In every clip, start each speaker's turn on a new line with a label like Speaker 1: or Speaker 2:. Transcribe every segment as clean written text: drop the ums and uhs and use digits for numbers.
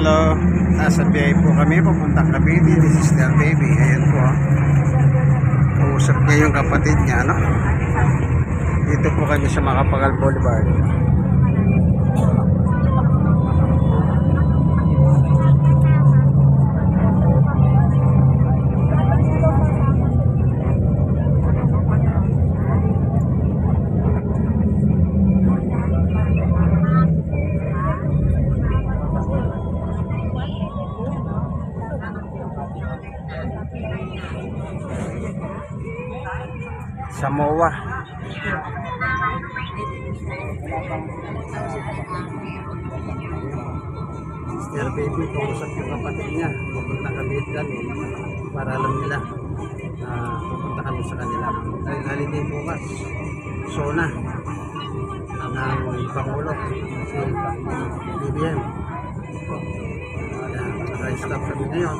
Speaker 1: Hello, nasa biyahe po kami papuntang Cavite ni Sister Baby. Ayan po, kausap niya yung kapatid niya, no? Dito po kami sa Macapagal Boulevard. Samoa. Sister Baby, kausap yung kapatid niya. Pupunta kami kami para alam nila na pupunta kami sa kanila. Dahil holiday bukas. Sona ng Pangulo si BBM. Naka-stop kami ngayon.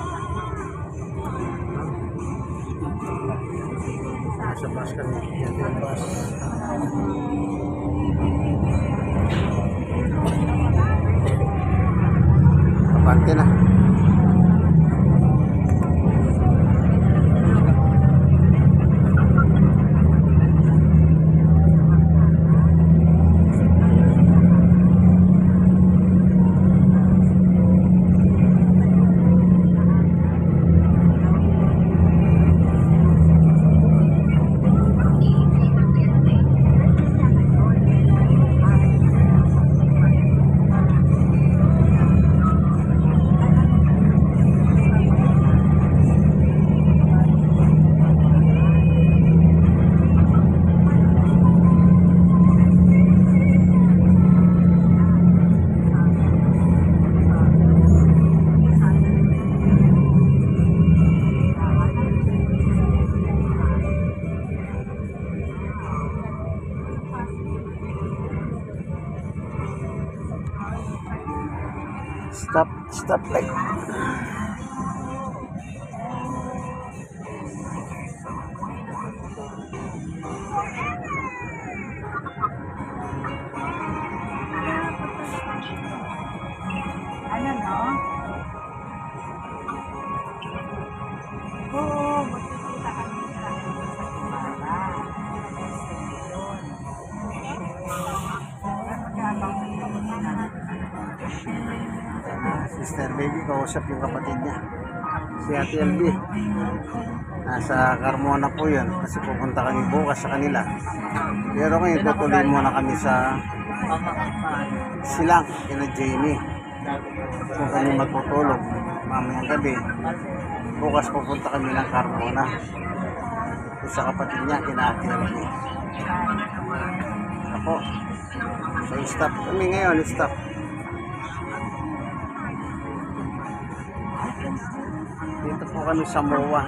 Speaker 1: Sa bus kami, yan yung bus. Abante na. Stop light.
Speaker 2: Ano no? Oo, magkikita kami sa Ibarra.
Speaker 1: Sister Baby, kausap yung kapatid niya, si Ate LB. Nasa Carmona po yun kasi pupunta kami bukas sa kanila. Pero ngayon tutuloy muna kami sa Silang kina Jamie kung kami magtutulog mamayang gabi. Bukas pupunta kami ng Carmona sa kapatid niya kina Ate LB. Ako, so stop kami ngayon, stop. Dito po kami sa MOA.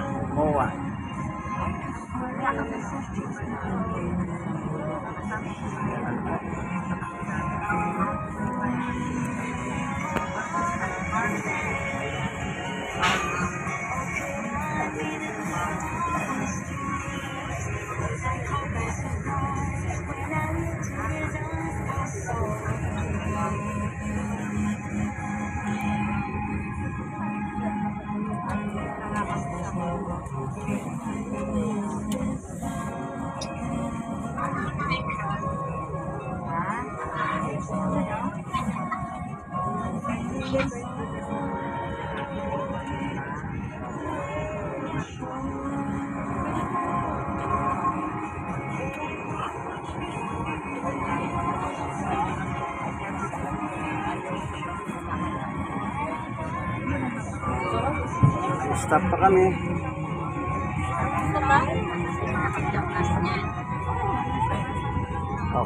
Speaker 1: Stop pa kami.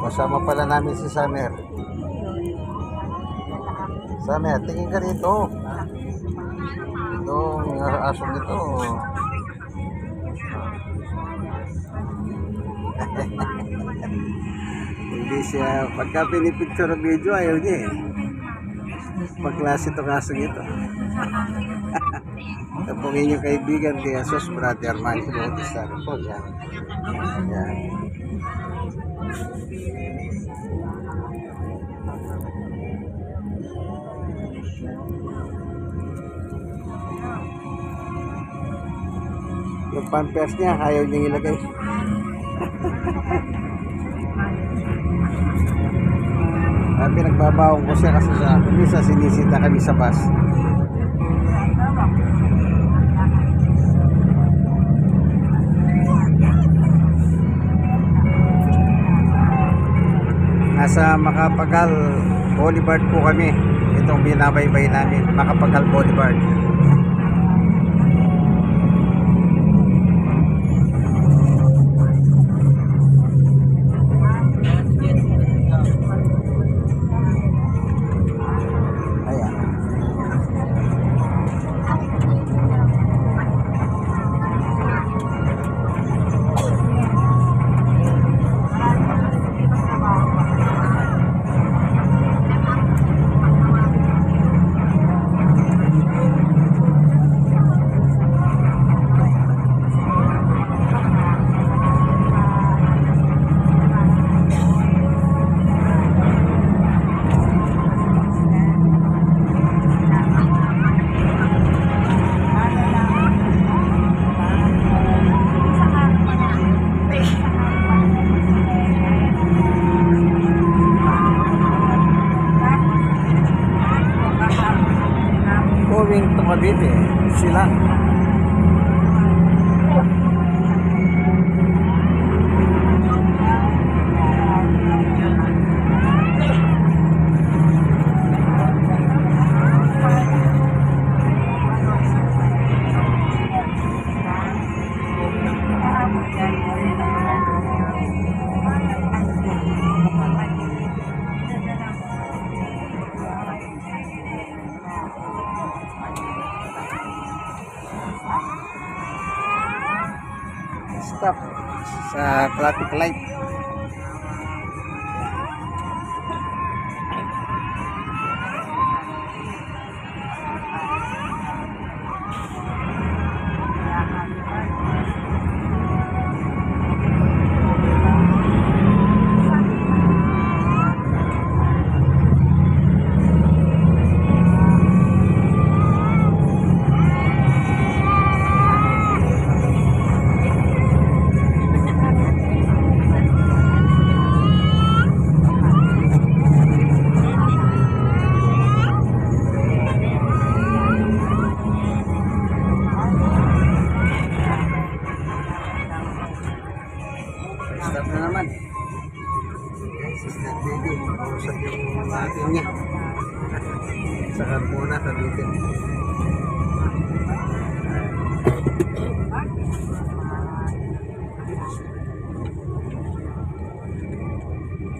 Speaker 1: Kasama pala namin si Summer. Summer, tingin ka rito. Ito, yung aso nito. Hindi siya, pagka pinipicture ng video, ayaw niya eh. Pagklase itong aso nito. Ito pong inyong kaibigan kay Jesus, Brother Manny Bautista. Ito po, yan. Yan. Yung pampers niya, ayaw niyang ilagay. Pinagbabaong ko siya kasi sa kumisa sinisita kami sa bus. Nasa Macapagal Boulevard po kami. Itong binabaybay namin, Macapagal Boulevard. Going to Cavite, sila. Stop sa traffic light. Stop na naman. Sister baby, kausap yung atin niya. Sa Carmona, Cavite.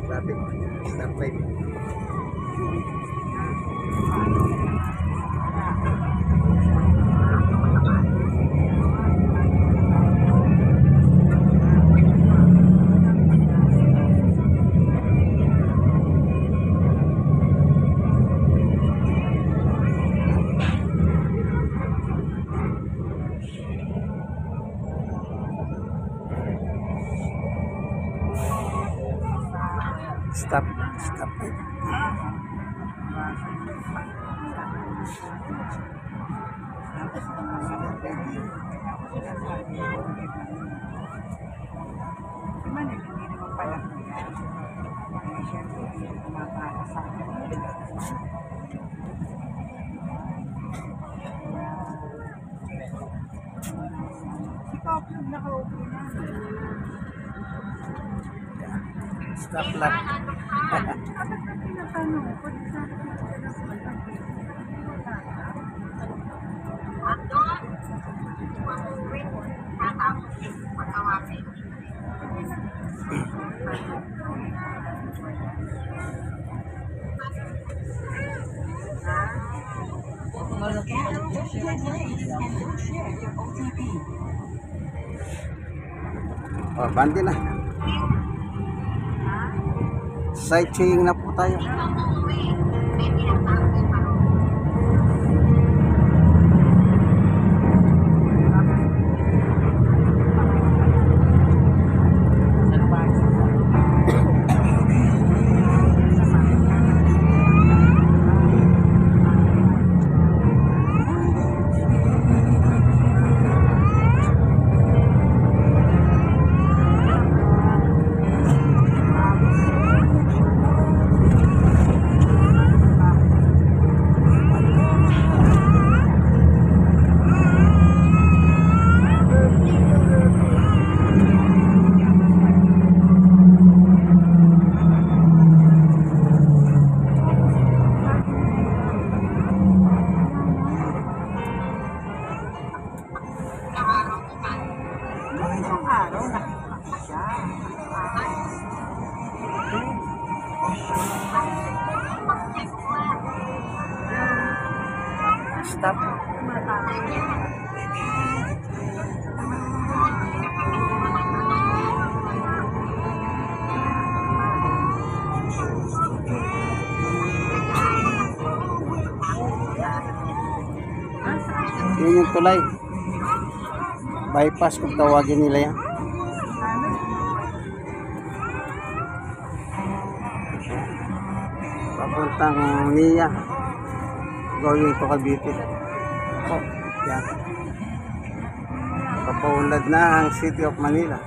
Speaker 1: Traffic, stop light. Stop. Stop lang. Oh, bandi na. Sightseeing na po tayo. tumatap. Yun yung tulay. Bypass kung tawagin nila yan. Papuntang Nia. Going to Cavite. Oh, yan. Papaunlad na ang City of Manila.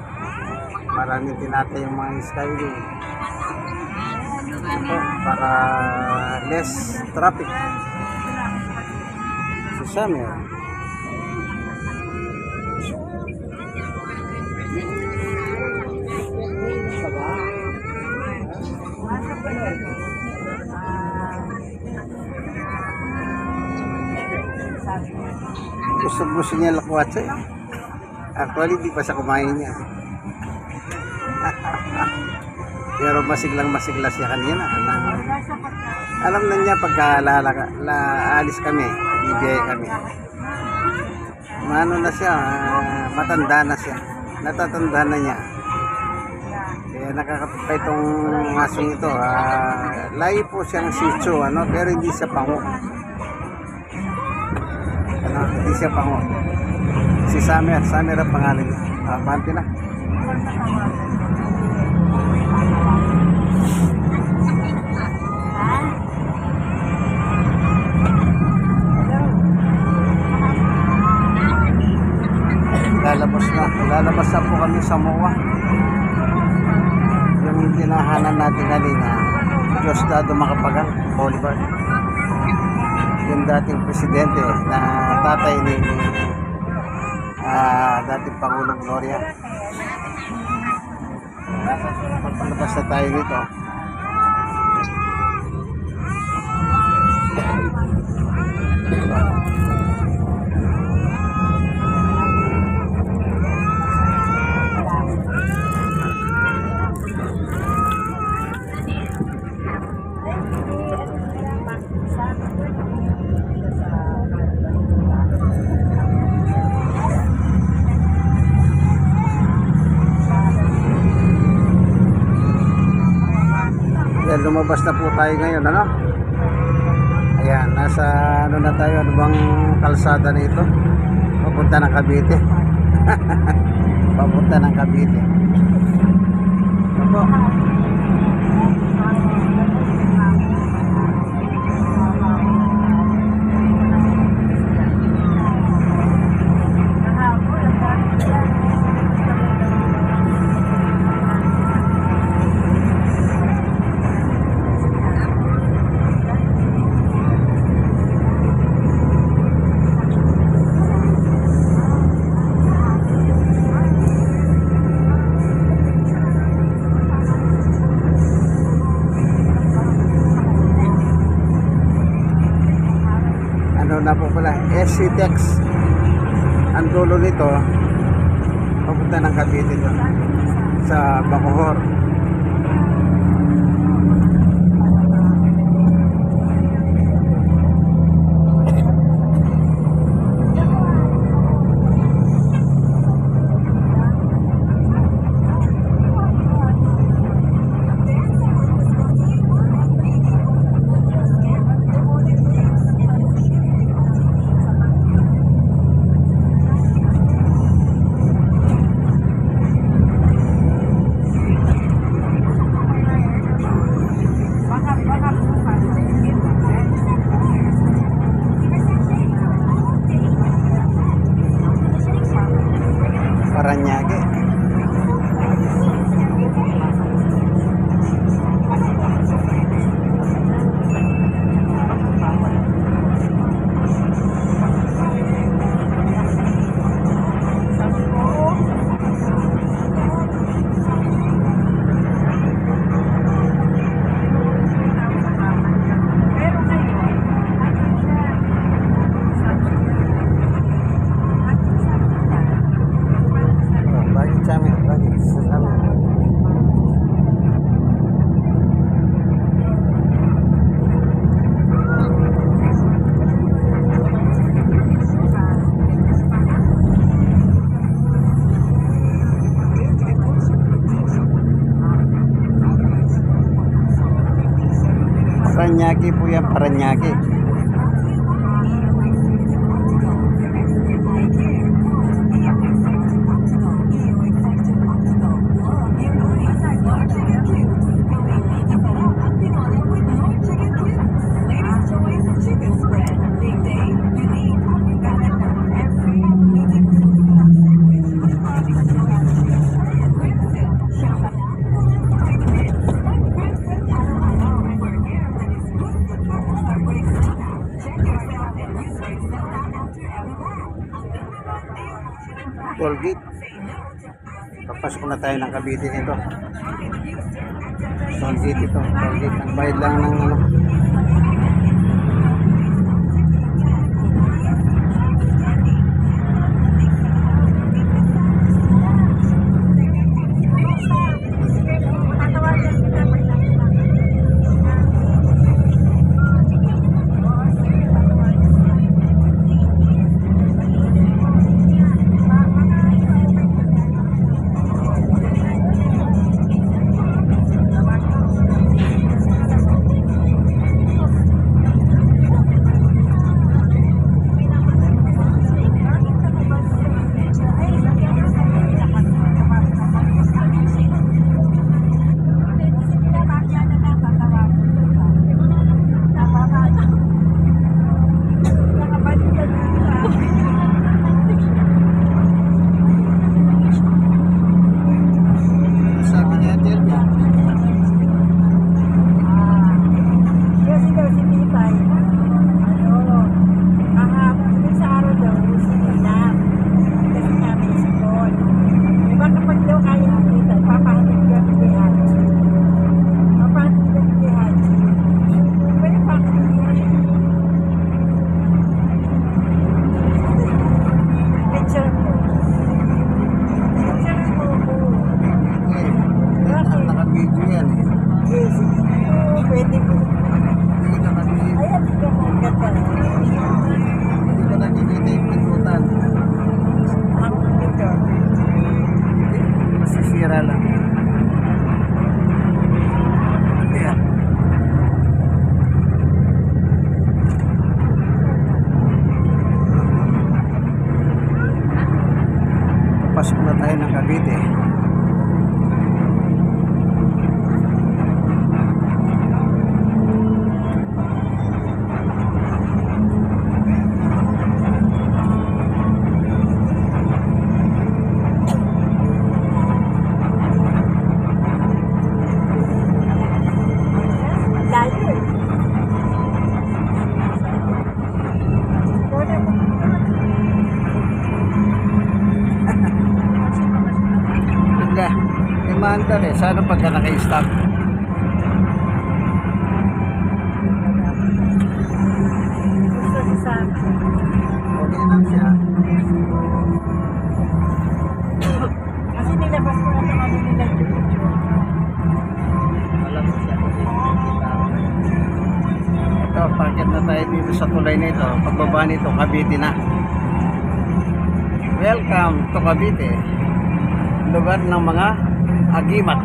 Speaker 1: Maraming tinatay yung mga skyway. Oh, para less traffic. Summer. Gusto niya lakwatsa eh. Actually, di pa siya kumain niya. Pero masiglang-masigla siya kanina. Alam na niya pagka alis kami, bibiyay kami. Ano na siya, matanda na siya. Natatanda na niya. Kaya nakakapit pa itong asong ito. Layo po siyang Shih Tzu, pero hindi siya pango. Hindi siya pango. Si Summer ang pangalan niya. Panti na. Lalabas na po kami sa MOA. Yung tinahanan natin kanina, Diosdado Macapagal Boulevard. Yung dating presidente na tatay ni dating Pangulong Gloria. Pagpalabas na tayo dito. Yan, lumabas na po tayo ngayon, Ayan, nasa na tayo, bang kalsada na ito? Papunta ng Cavite. Papunta ng Cavite. Opo. Na po pala, SCTEX ang dulo nito papunta ng Cavite doon sa Bacoor. Paranaque po yan, Paranaque. Tollgate. Papasok na tayo ng Cavite nito. Tollgate ito. Tollgate. Ang bayad lang ng ano. Masisira lang. Ayan. Pasok na tayo ng Cavite. Mandar eh, sana pagka naka-stop. Okay lang siya.
Speaker 2: Kasi nilabas ko na sa kami nila
Speaker 1: Alam mo siya. Ito, pakit na tayo dito sa tulay nito. Pagbaba nito, Cavite na. Welcome to Cavite. Lugar ng mga agimat.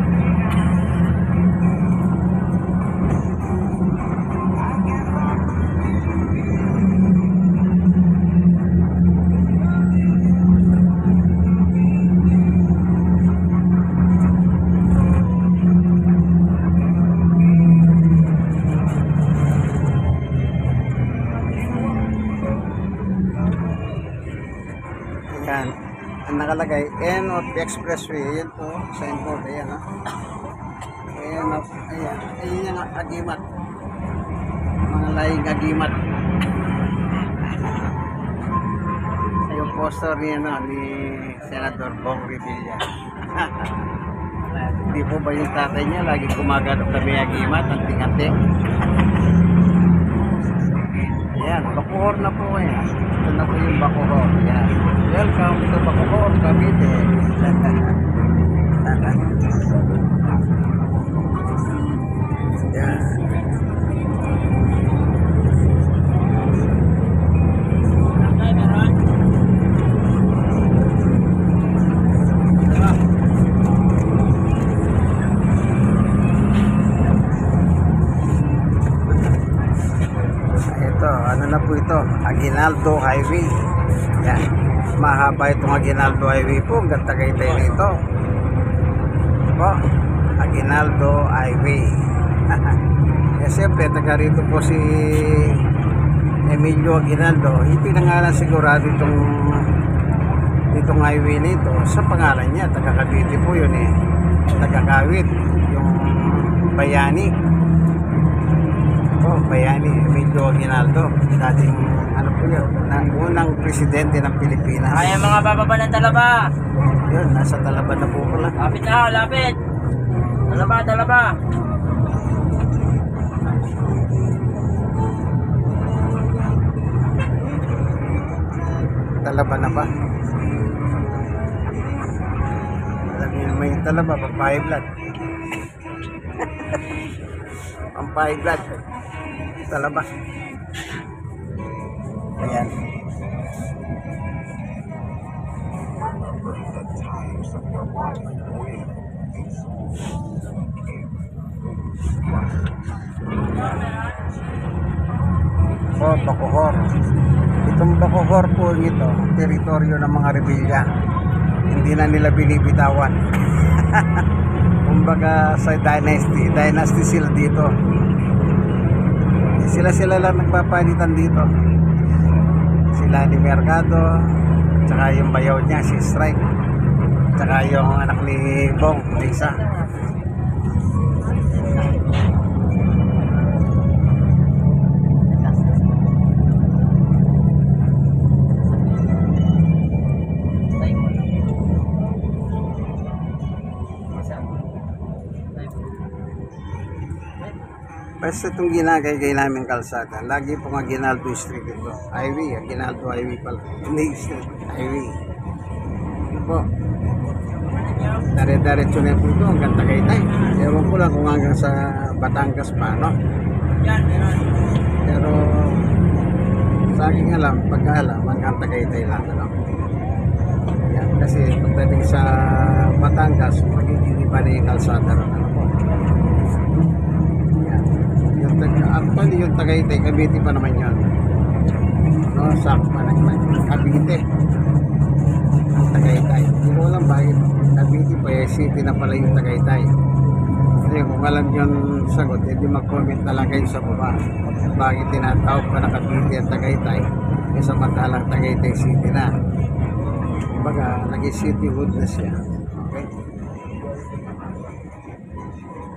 Speaker 1: Yan. Ang nakalagay, N of the Expressway. Yan po, signboard. Ayan ha. Ayan, ayan. Ayan yung agimat. Mga laing agimat. Yung poster niya ni Senador Bong Revilla. Hindi po ba yung tatay niya lagi kumaganap na may agimat, anting-anting? Ayan, Bacoor na po yan. Ito na po yung Bacoor. Ayan. Welcome to Bacoor, Cavite. Ayan. Aguinaldo Highway. Yan. Mahaba itong Aguinaldo Highway po. Hanggang Tagaytay rito. Po. Aguinaldo Highway. Kaya siyempre, taga rito po si Emilio Aguinaldo. Ipinangalan sigurado itong highway nito sa pangalan niya. Taga Cavite po yun eh. Taga Kawit. Yung Bayani. Oh, Bayani, Emilio Aguinaldo. Dating, ano po yun, unang presidente ng Pilipinas.
Speaker 2: Ay, mga bababa ng Talaba.
Speaker 1: Yun, nasa Talaba na po pala.
Speaker 2: Lapit na, lapit. Talaba, Talaba.
Speaker 1: Talaba na ba? Alam niyo naman yung Talaba, pampahay blood. Pampahay blood. Talaba. Ayan. Oh, Bacoor. Itong Bacoor po ito, teritoryo ng mga rebelya. Hindi na nila binibitawan. Kumbaga sa dynasty sila dito. Sila lang nagpapalitan dito. Sila ni Mercado, tsaka yung bayaw niya, si Strike, tsaka yung anak ni Bong, Lisa. Basta itong ginagay namin kalsada, lagi po nga Aguinaldo Street ito. Highway, Aguinaldo Highway pala. Hindi Street, Highway. Ito po. Dare-daretso na po ito hanggang Tagaytay. Ewan ko lang kung hanggang sa Batangas pa, no? Pero sa aking alam, pagkaalam, hanggang Tagaytay lang, ano? Yan, kasi pagdating sa Batangas, magiging iba na yung kalsada ron, ano po. Actually yung Tagaytay, Cavite pa naman yun, no? Sakpa naman Cavite ang Tagaytay. Hindi ko alam bakit Cavite pa city na pala yung Tagaytay. Kasi kung alam yun sagot, edi mag-comment na lang kayo sa baba bakit tinatawag pa na Cavite at Tagaytay kasi samantalang Tagaytay city na. Kumbaga naging cityhood na siya. Okay,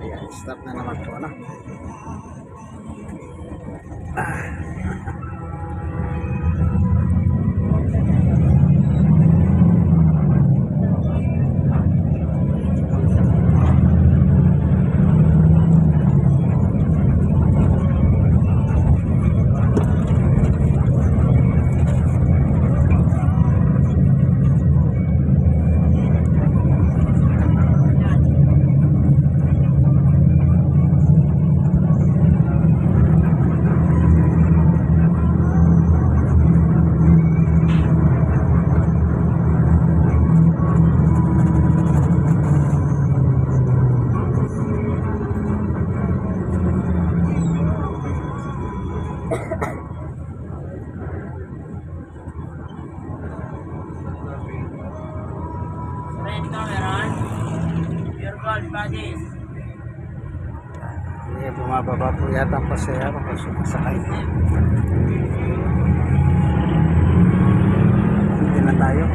Speaker 1: ayan, stop na naman po, no? Bumababa po yata ang pasahero kasi sumasakay. Hindi na tayo.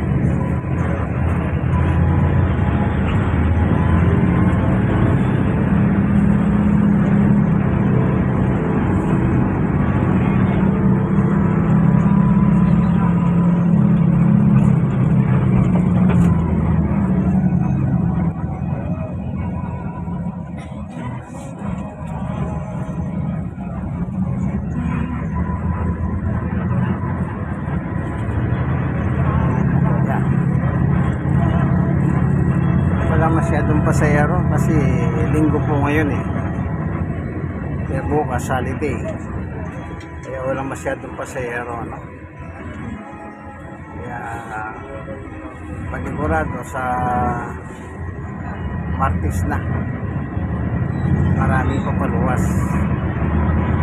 Speaker 1: Masyadong pasayero kasi linggo po ngayon eh. Kaya bukas holiday. Kaya walang masyadong pasayero, no? Kaya panigurado sa Martes na maraming papaluwas.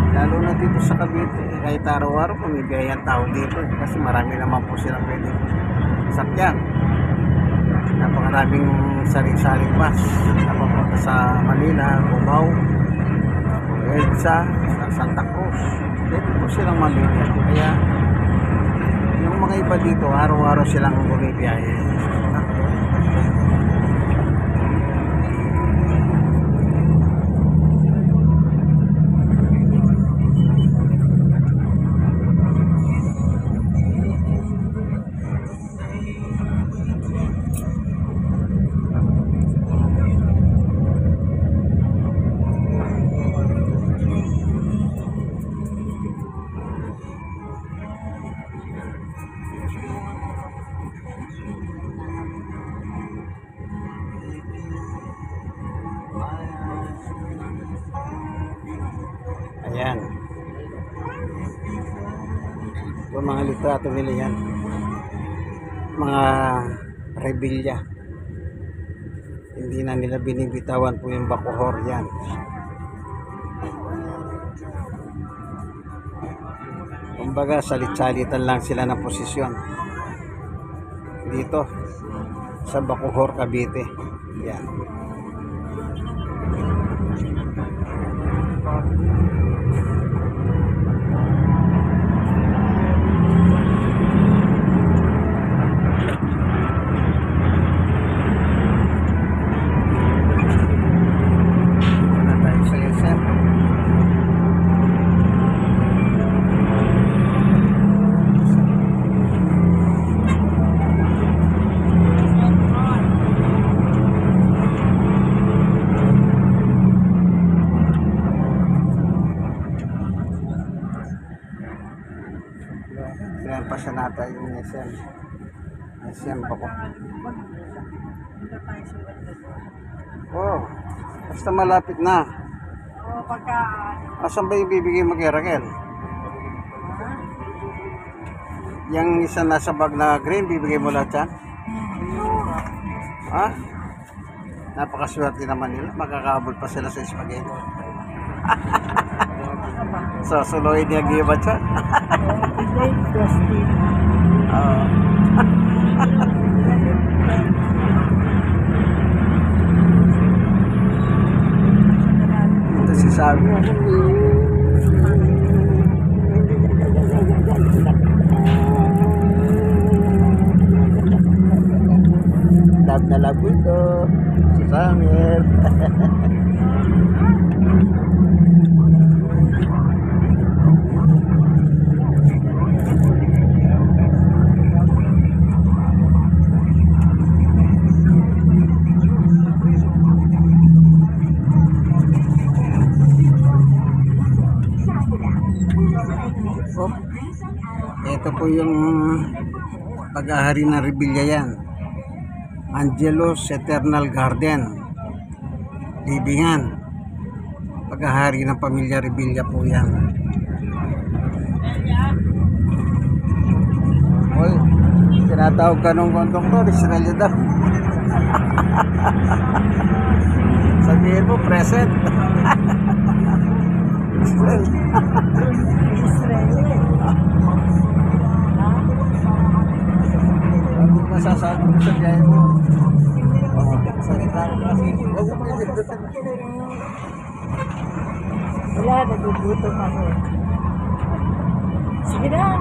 Speaker 1: Lalo na dito sa Cavite, kahit araw-araw pumibiyay ang tao dito kasi marami naman po silang pwedeng sakyan. Napakaraming saring-saring bus na papunta sa Manila, Cubao, EDSA, sa Santa Cruz. Pwede po silang mamili. Kaya yung mga iba dito, araw-araw silang bumibiyahe. Ayan. Ito mga litrato nila yan. Mga rebelya. Hindi na nila binibitawan po yung Bacoor yan. Kumbaga salit-salitan lang sila ng posisyon. Dito sa Bacoor, Cavite. Yan. Kaya pa siya nata yung SM. SM pa ko. Oh, basta malapit na.
Speaker 2: O pagka...
Speaker 1: Asan ba yung bibigay mo kay Raquel? Yung isa nasa bag na green, bibigay mo lahat yan? Ha? Napakaswerte naman nila. Makakabol pa sila sa spaghetti. So, suluhin niya gibat siya. Ito si Sabi. Love na love ito. Si Samir. Ito po yung pag-ahari ng Rebilla yan. Angelo's Eternal Garden, Libingan. Pag-ahari ng pamilya Rebilla po yan. Oy, tinatawag ka nung konduktor, Israel daw. Sabihin mo, present. Israel. Ano masasabi mo sa biyahe mo?
Speaker 2: Wala, nagugutom ako. Sige na.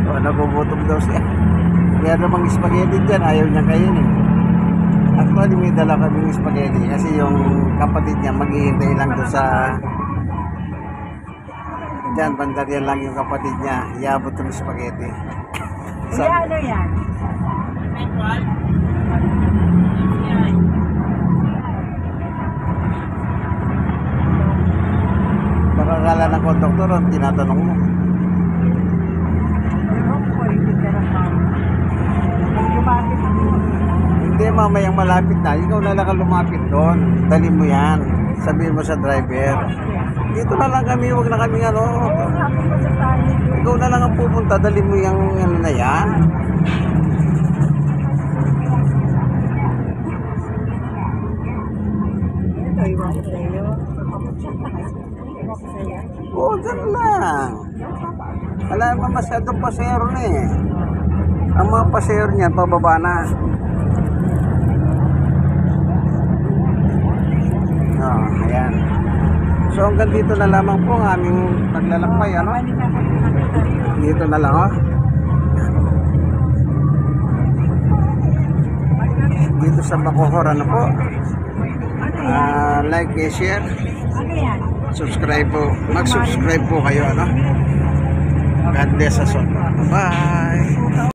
Speaker 1: O, nagugutom daw siya. Kaya namang spaghetti dyan, ayaw niya kainin. Actually, may dala kaming spaghetti kasi yung kapatid niya maghihintay lang doon sa dyan, bandarian lang yung kapatid niya. Iabot yung spaghetti.
Speaker 2: Kuya, ano yan?
Speaker 1: Baka kala ng konduktor, tinatanong mo.
Speaker 2: Ano po, hindi ka na pa. Lumapit ako.
Speaker 1: Hindi, mamayang malapit na. Ikaw na lang ang lumapit doon. Dali mo yan. Sabihin mo sa driver. Dito na lang kami, huwag na kami ano.
Speaker 2: Sabi ko sa tayo.
Speaker 1: Ikaw na lang ang pupunta, dali mo yung ano na yan.
Speaker 2: Ito, iwan ko sa'yo. Iwan ko sa'yo.
Speaker 1: Oo, dyan lang. Wala naman masyadong pasero na eh. Ang mga pasero niya, pababa na. Oh, ayan. So hanggang dito na lamang po ang aming paglalakbay, ano? Dito na lang, oh. Dito sa Bacoor, ano po? Like and share.
Speaker 2: Ano yan?
Speaker 1: Subscribe po. Mag-subscribe po kayo, ano? God bless us all. Bye!